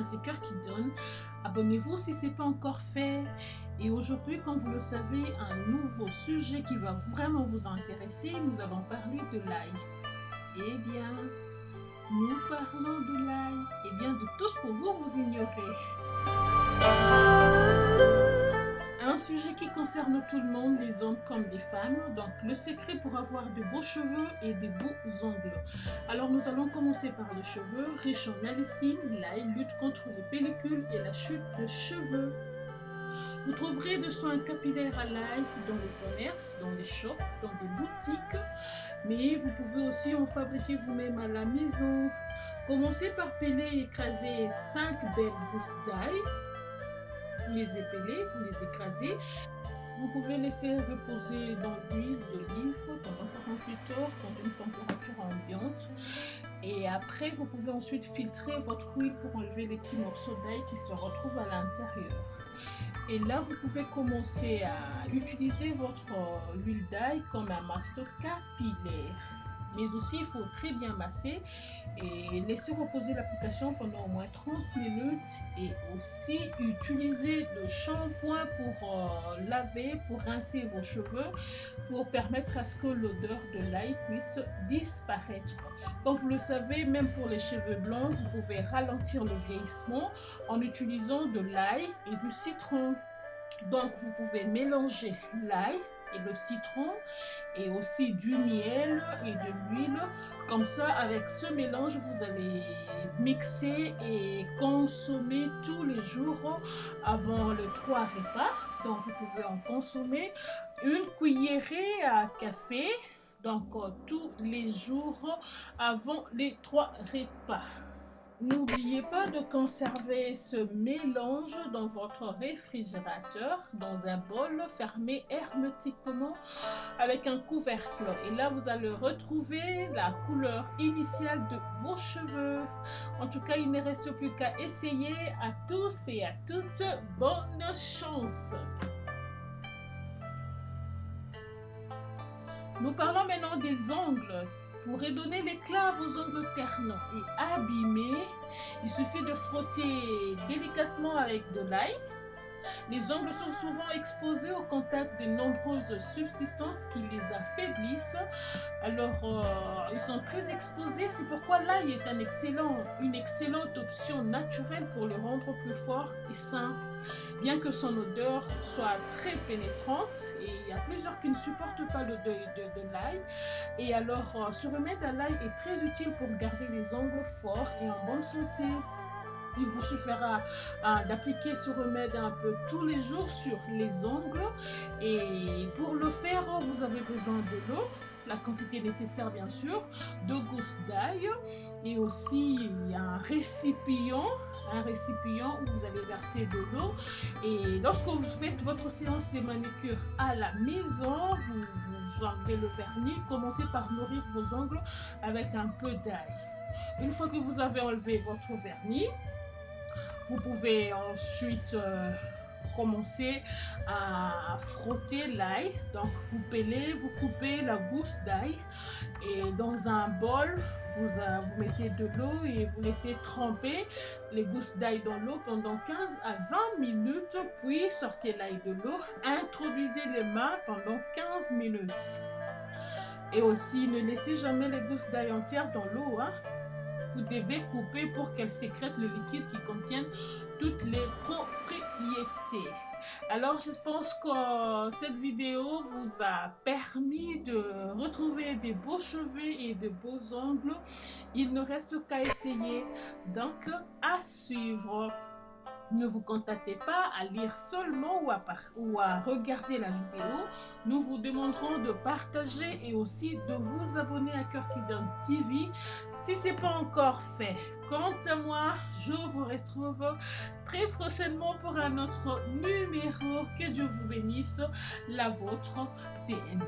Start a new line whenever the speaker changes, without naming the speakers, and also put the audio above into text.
c'est Cœur qui donne. Abonnez-vous si ce n'est pas encore fait. Et aujourd'hui, comme vous le savez, un nouveau sujet qui va vraiment vous intéresser. Nous allons parler de l'ail. Eh bien, nous parlons de l'ail. Eh bien, de tout ce que vous ignorez. Un sujet qui concerne tout le monde, les hommes comme les femmes. Donc, le secret pour avoir de beaux cheveux et de beaux ongles. Alors, nous allons commencer par les cheveux. Riche en allicine, l'ail lutte contre les pellicules et la chute de cheveux. Vous trouverez des soins capillaires à l'ail dans les commerces, dans les shops, dans des boutiques. Mais vous pouvez aussi en fabriquer vous-même à la maison. Commencez par peler et écraser 5 belles gousses d'ail. Vous les épelez, vous les écrasez. Vous pouvez laisser reposer dans l'huile d'olive pendant 48 heures dans une température ambiante. Et après, vous pouvez ensuite filtrer votre huile pour enlever les petits morceaux d'ail qui se retrouvent à l'intérieur. Et là, vous pouvez commencer à utiliser votre huile d'ail comme un masque capillaire. Mais aussi, il faut très bien masser et laisser reposer l'application pendant au moins 30 minutes. Et aussi, utiliser le shampoing pour laver, pour rincer vos cheveux, pour permettre à ce que l'odeur de l'ail puisse disparaître. Comme vous le savez, même pour les cheveux blancs, vous pouvez ralentir le vieillissement en utilisant de l'ail et du citron. Donc, vous pouvez mélanger l'ail et le citron et aussi du miel et de l'huile. Comme ça, avec ce mélange, vous allez mixer et consommer tous les jours avant les 3 repas. Donc, vous pouvez en consommer une cuillerée à café. Donc, tous les jours avant les 3 repas. N'oubliez pas de conserver ce mélange dans votre réfrigérateur, dans un bol fermé hermétiquement avec un couvercle. Et là, vous allez retrouver la couleur initiale de vos cheveux. En tout cas, il ne reste plus qu'à essayer. À tous et à toutes, bonne chance! Nous parlons maintenant des ongles. Pour redonner l'éclat à vos ongles ternants et abîmés, il suffit de frotter délicatement avec de l'ail. Les ongles sont souvent exposés au contact de nombreuses substances qui les affaiblissent. Alors, ils sont très exposés. C'est pourquoi l'ail est une excellente option naturelle pour les rendre plus forts et sains. Bien que son odeur soit très pénétrante, et il y a plusieurs qui ne supportent pas l'odeur de l'ail. Et alors, ce remède à l'ail est très utile pour garder les ongles forts et en bonne santé. Il vous suffira d'appliquer ce remède un peu tous les jours sur les ongles. Et pour le faire, vous avez besoin de l'eau, la quantité nécessaire bien sûr, 2 gousses d'ail et aussi un récipient où vous allez verser de l'eau. Et lorsque vous faites votre séance de manucure à la maison, vous enlevez le vernis, commencez par nourrir vos ongles avec un peu d'ail. Une fois que vous avez enlevé votre vernis, vous pouvez ensuite commencer à frotter l'ail. Donc, vous pelez, vous coupez la gousse d'ail et dans un bol, vous mettez de l'eau et vous laissez tremper les gousses d'ail dans l'eau pendant 15 à 20 minutes. Puis, sortez l'ail de l'eau, introduisez les mains pendant 15 minutes. Et aussi, ne laissez jamais les gousses d'ail entières dans l'eau, hein. Vous devez couper pour qu'elles sécrètent le liquide qui contient toutes les propriétés. Alors, je pense que cette vidéo vous a permis de retrouver des beaux cheveux et de beaux ongles. Il ne reste qu'à essayer. Donc, à suivre. Ne vous contentez pas à lire seulement ou à regarder la vidéo. Nous vous demanderons de partager et aussi de vous abonner à Cœur qui donne TV si ce n'est pas encore fait. Quant à moi, je vous retrouve très prochainement pour un autre numéro. Que Dieu vous bénisse, la vôtre TN.